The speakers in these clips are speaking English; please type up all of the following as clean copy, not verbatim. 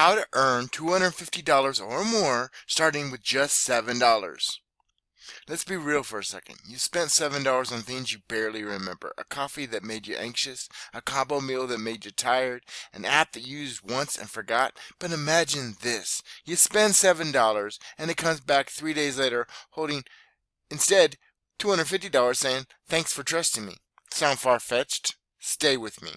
how to earn $250 or more starting with just $7. Let's be real for a second. You spent $7 on things you barely remember. A coffee that made you anxious, a combo meal that made you tired, an app that you used once and forgot. But imagine this. You spend $7 and it comes back 3 days later holding instead $250 saying, "Thanks for trusting me." Sound far-fetched? Stay with me.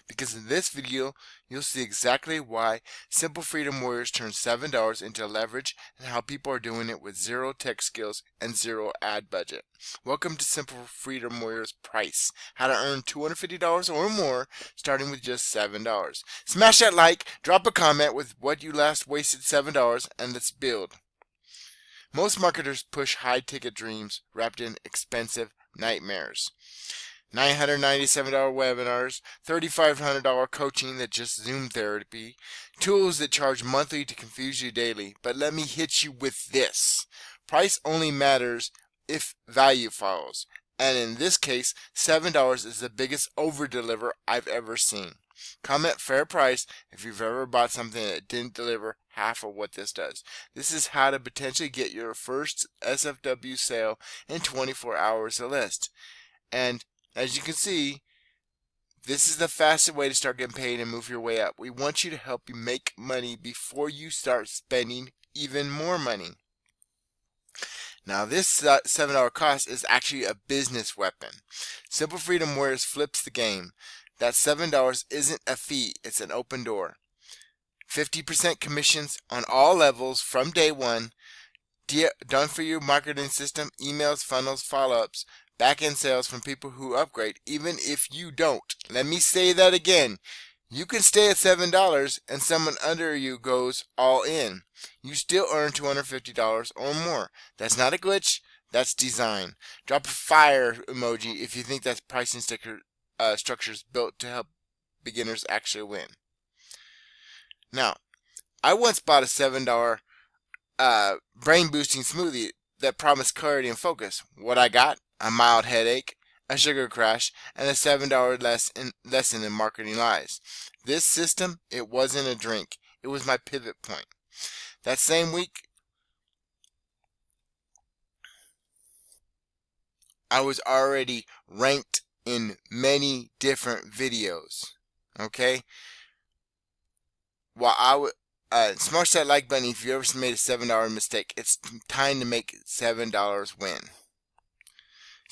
Because in this video, you'll see exactly why Simple Freedom Warriors turn $7 into leverage and how people are doing it with zero tech skills and zero ad budget. Welcome to Simple Freedom Warriors Price, how to earn $250 or more starting with just $7. Smash that like, drop a comment with what you last wasted $7, and let's build. Most marketers push high-ticket dreams wrapped in expensive nightmares. $997 webinars, $3,500 coaching that's just Zoom therapy, tools that charge monthly to confuse you daily. But let me hit you with this. Price only matters if value follows. And in this case, $7 is the biggest over-deliver I've ever seen. Comment fair price if you've ever bought something that didn't deliver half of what this does. This is how to potentially get your first SFW sale in 24 hours or less. And as you can see, this is the fastest way to start getting paid and move your way up. We want you to help you make money before you start spending even more money. Now this $7 cost is actually a business weapon. Simple Freedom Warriors flips the game. That $7 isn't a fee, it's an open door. 50% commissions on all levels from day one. Done for you marketing system, emails, funnels, follow-ups, back-end sales from people who upgrade, even if you don't. Let me say that again. You can stay at $7 and someone under you goes all in. You still earn $250 or more. That's not a glitch, that's design. Drop a fire emoji if you think that pricing structure is built to help beginners actually win. Now, I once bought a $7 brain-boosting smoothie that promised clarity and focus. What I got? A mild headache, a sugar crash, and a $7 lesson in marketing lies. This system, it wasn't a drink. It was my pivot point. That same week, I was already ranked in many different videos. Okay? While I would smash that like button if you ever made a $7 mistake. It's time to make $7 win.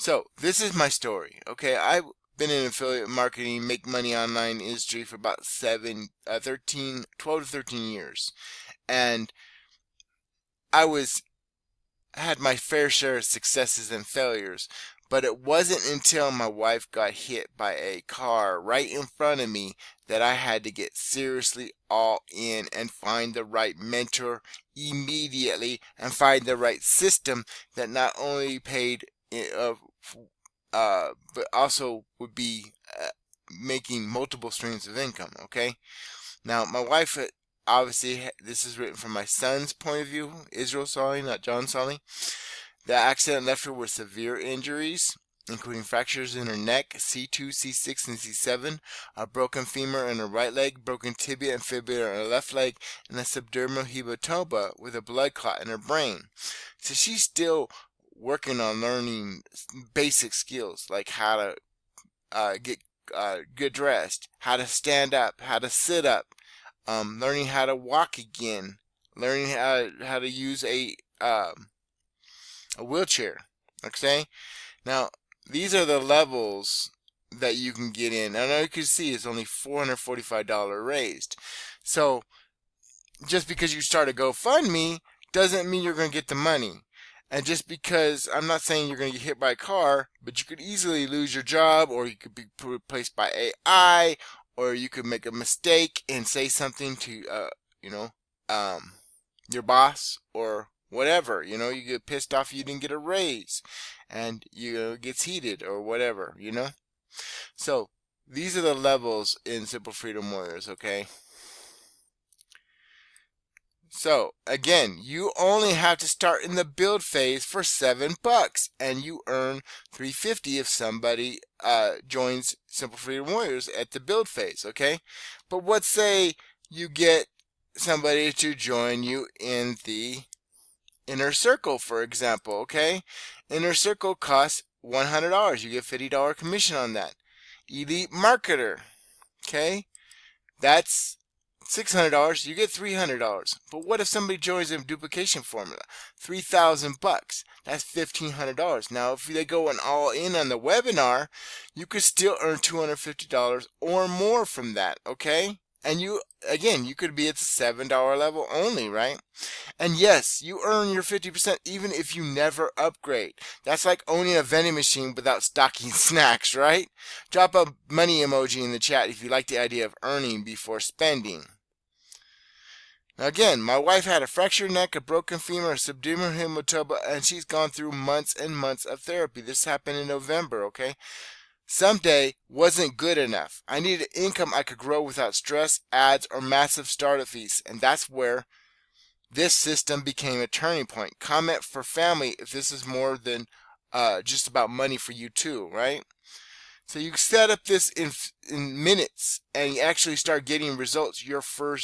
So, this is my story, okay? I've been in affiliate marketing, make money online industry for about 12 to 13 years. And I had my fair share of successes and failures. But it wasn't until my wife got hit by a car right in front of me that I had to get seriously all in and find the right mentor immediately and find the right system that not only paid but also would be making multiple streams of income. Okay, now my wife, obviously this is written from my son's point of view, Israel Solly, not John Solly. The accident left her with severe injuries, including fractures in her neck, C2, C6, and C7, a broken femur in her right leg, broken tibia and fibula in her left leg, and a subdermal hematoma with a blood clot in her brain. So she's still working on learning basic skills like how to get dressed, how to stand up, how to sit up, learning how to walk again, learning how to use a wheelchair. Okay, now these are the levels that you can get in. And you can see it's only $445 raised. So just because you start a GoFundMe doesn't mean you're going to get the money. And just because, I'm not saying you're going to get hit by a your but you could easily lose your job, or you could be replaced by AI, or you could make a mistake and say something to your boss or whatever. You get pissed off you didn't get a raise, and it gets heated or whatever. So these are the levels in Simple Freedom Warriors. Okay. So again, you only have to start in the build phase for $7, and you earn $350 if somebody joins Simple Freedom Warriors at the build phase. Okay, but let's say you get somebody to join you in the inner circle, for example, okay? Inner circle costs $100. You get $50 commission on that. Elite marketer, okay? That's $600. You get $300. But what if somebody joins a duplication formula? $3,000. That's $1,500. Now, if they go all in on the webinar, you could still earn $250 or more from that, okay? And you, again, you could be at the $7 level only, right? And yes, you earn your 50% even if you never upgrade. That's like owning a vending machine without stocking snacks, right? Drop a money emoji in the chat if you like the idea of earning before spending. Now again, my wife had a fractured neck, a broken femur, a subdural hematoma, and she's gone through months and months of therapy. This happened in November, okay? Someday wasn't good enough. I needed income I could grow without stress, ads, or massive startup fees, and that's where this system became a turning point. Comment for family if this is more than just about money for you too, right? So you set up this in minutes and you actually start getting results your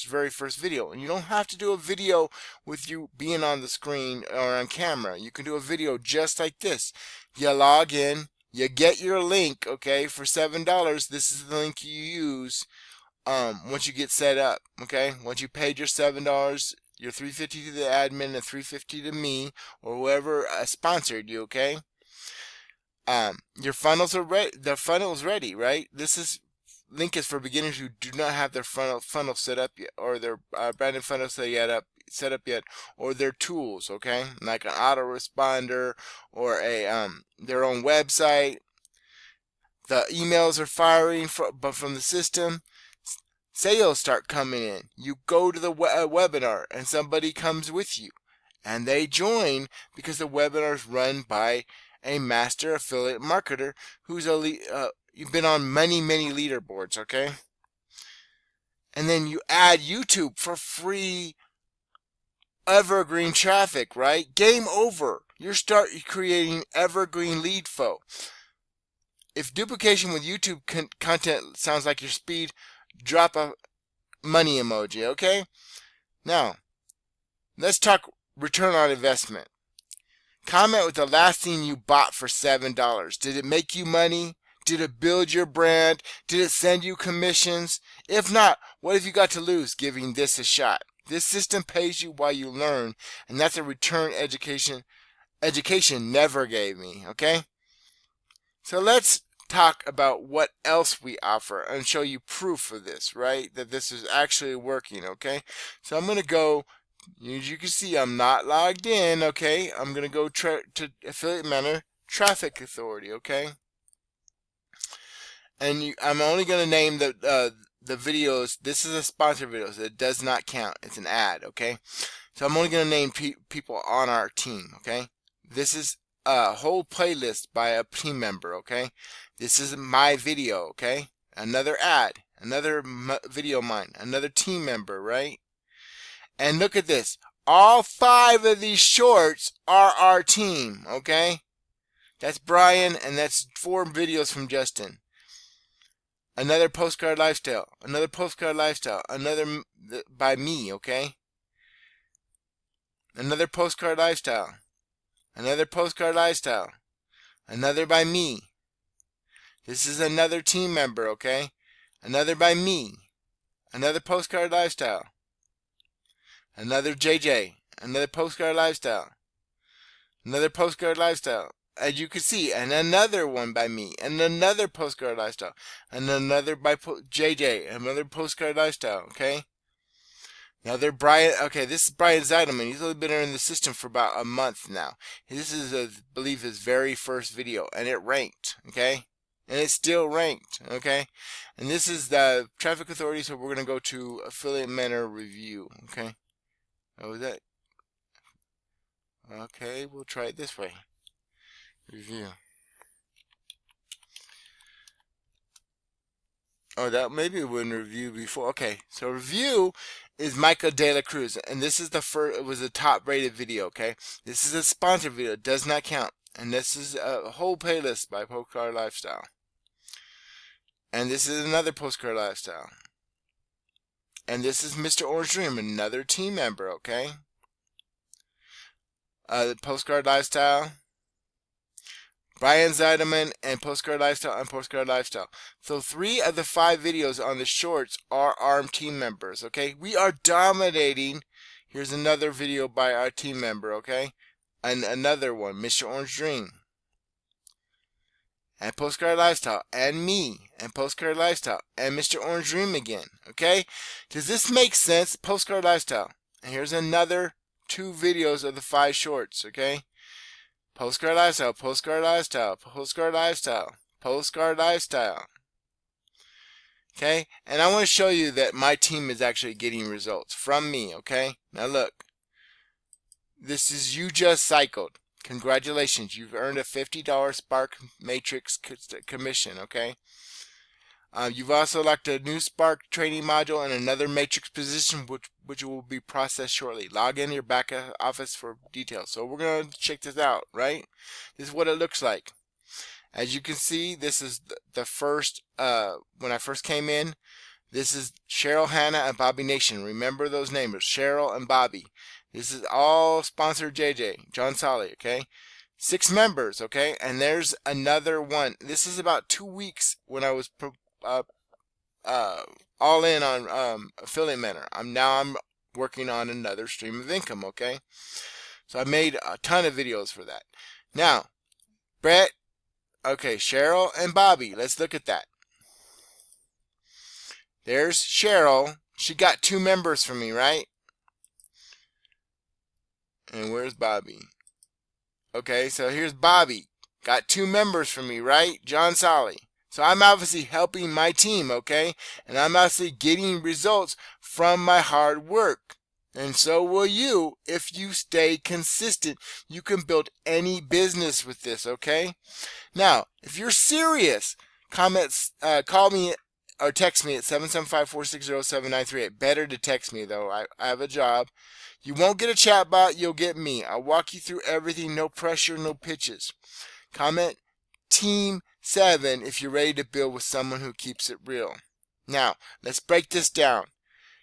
very first video. And you don't have to do a video with you being on the screen or on camera. You can do a video just like this. You log in, you get your link, okay, for $7. This is the link you use once you get set up, okay? Once you paid your $7, your $350 to the admin and $350 to me or whoever sponsored you, okay? Your funnels are ready. The funnel's ready, right? This link is for beginners who do not have their funnel set up yet, or their branded funnel set up yet, or their tools, okay? Like an autoresponder or a their own website. The emails are firing but from the system. Sales start coming in. You go to the webinar and somebody comes with you and they join because the webinar is run by a master affiliate marketer who's you've been on many leaderboards, okay? And then you add YouTube for free evergreen traffic, right? Game over. You start creating evergreen lead flow. If duplication with YouTube content sounds like your speed, drop a money emoji, okay? Now, let's talk return on investment. Comment with the last thing you bought for $7. Did it make you money? Did it build your brand? Did it send you commissions? If not, what have you got to lose giving this a shot? This system pays you while you learn, and that's a return education never gave me, okay? So let's talk about what else we offer and show you proof of this, right? That this is actually working, okay? So I'm going to go, as you can see, I'm not logged in, okay? I'm going to go to Affiliate Manager, Traffic Authority, okay? And I'm only going to name the videos. This is a sponsored video, so it does not count. It's an ad, okay? So I'm only going to name people on our team, okay? This is a whole playlist by a team member, okay? This is my video, okay? Another ad, another video of mine, another team member, right? And look at this. All 5 of these shorts are our team, okay? That's Brian, and that's 4 videos from Justin. Another postcard lifestyle, another postcard lifestyle, another by me, okay? Another postcard lifestyle, another postcard lifestyle, another by me. This is another team member, okay? Another by me, another postcard lifestyle, another JJ, another postcard lifestyle, another postcard lifestyle. As you can see, and another one by me, and another postcard lifestyle, and another by JJ, another postcard lifestyle, okay? Another Brian, okay, this is Brian Zeidelman. He's only been in the system for about a month now. This is, I believe, his very first video, and it ranked, okay? And it's still ranked, okay? And this is the Traffic Authority, so we're going to go to Affiliate Manager Review, okay? Oh, is that? Okay, we'll try it this way. Review. Oh, that maybe it wouldn't review before. Okay, so review is Michael De La Cruz, and this is the first. It was a top-rated video. Okay, this is a sponsored video. It does not count, and this is a whole playlist by Postcard Lifestyle, and this is another Postcard Lifestyle, And this is Mr. Orange Dream, another team member, okay? The Postcard Lifestyle, Brian Zeidelman, and Postcard Lifestyle and Postcard Lifestyle. So 3 of the 5 videos on the shorts are ARM team members, okay? We are dominating. Here's another video by our team member, okay? And another one, Mr. Orange Dream. And Postcard Lifestyle, and me, and Postcard Lifestyle, and Mr. Orange Dream again, okay? Does this make sense? Postcard Lifestyle. And here's another 2 videos of the 5 shorts, okay? Postcard Lifestyle, Postcard Lifestyle, Postcard Lifestyle, Postcard Lifestyle. Okay? And I want to show you that my team is actually getting results from me, okay? Now look. This is You Just Cycled. Congratulations, you've earned a $50 Spark Matrix commission, okay? You've also locked a new Spark training module and another Matrix position, which will be processed shortly. Log in your back office for details. So we're going to check this out, right? This is what it looks like. As you can see, this is the first, when I first came in, this is Cheryl, Hannah, and Bobby Nation. Remember those names, Cheryl and Bobby. This is all sponsored JJ, John Solly, okay? 6 members, okay? And there's another one. This is about 2 weeks when I was all in on affiliate manner. I'm working on another stream of income, okay? So I made a ton of videos for that. Now, Brett, okay, Cheryl and Bobby, let's look at that. There's Cheryl. She got 2 members from me, right? And where's Bobby? Okay, so here's Bobby. Got 2 members from me, right? John Solly. So I'm obviously helping my team, okay? And I'm obviously getting results from my hard work. And so will you if you stay consistent. You can build any business with this, okay? Now, if you're serious, call me or text me at 775-460-7938. Better to text me, though. I have a job. You won't get a chat bot. You'll get me. I'll walk you through everything. No pressure, no pitches. Comment Team 7 if you're ready to build with someone who keeps it real. Now, let's break this down.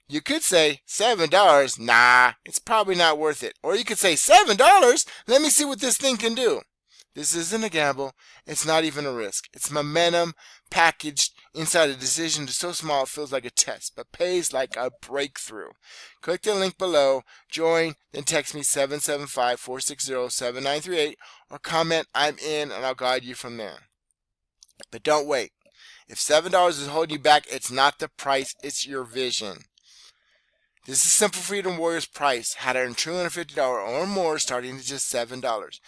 You could say $7. Nah, it's probably not worth it. Or you could say $7. Let me see what this thing can do. This isn't a gamble. It's not even a risk. It's momentum packaged inside a decision so small it feels like a test, but pays like a breakthrough. Click the link below, join, then text me 775-460-7938 or comment I'm in and I'll guide you from there. But don't wait. If $7 is holding you back, it's not the price, it's your vision. This is Simple Freedom Warriors price. How to earn $250 or more starting at just $7.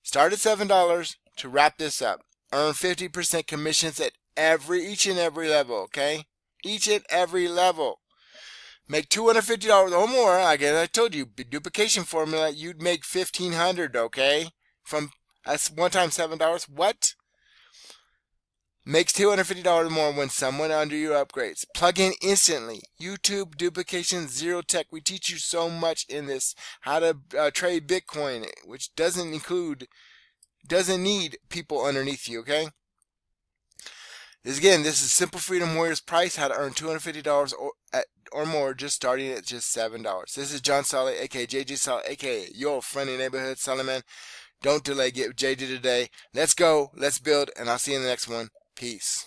Start at $7 to wrap this up. Earn 50% commissions at each and every level, okay? Each and every level. Make $250 or more. Again, I told you, duplication formula, you'd make $1,500, okay? From that's one time $7. What? Makes $250 more when someone under you upgrades. Plug in instantly. YouTube duplication, zero tech. We teach you so much in this. How to trade Bitcoin, which doesn't need people underneath you, okay? This is Simple Freedom Warriors price. How to earn $250 or more just starting at just $7. This is John Solly, aka JJ Solly, aka your friendly neighborhood Solomon. Don't delay. Get JJ today. Let's go. Let's build. And I'll see you in the next one. Peace.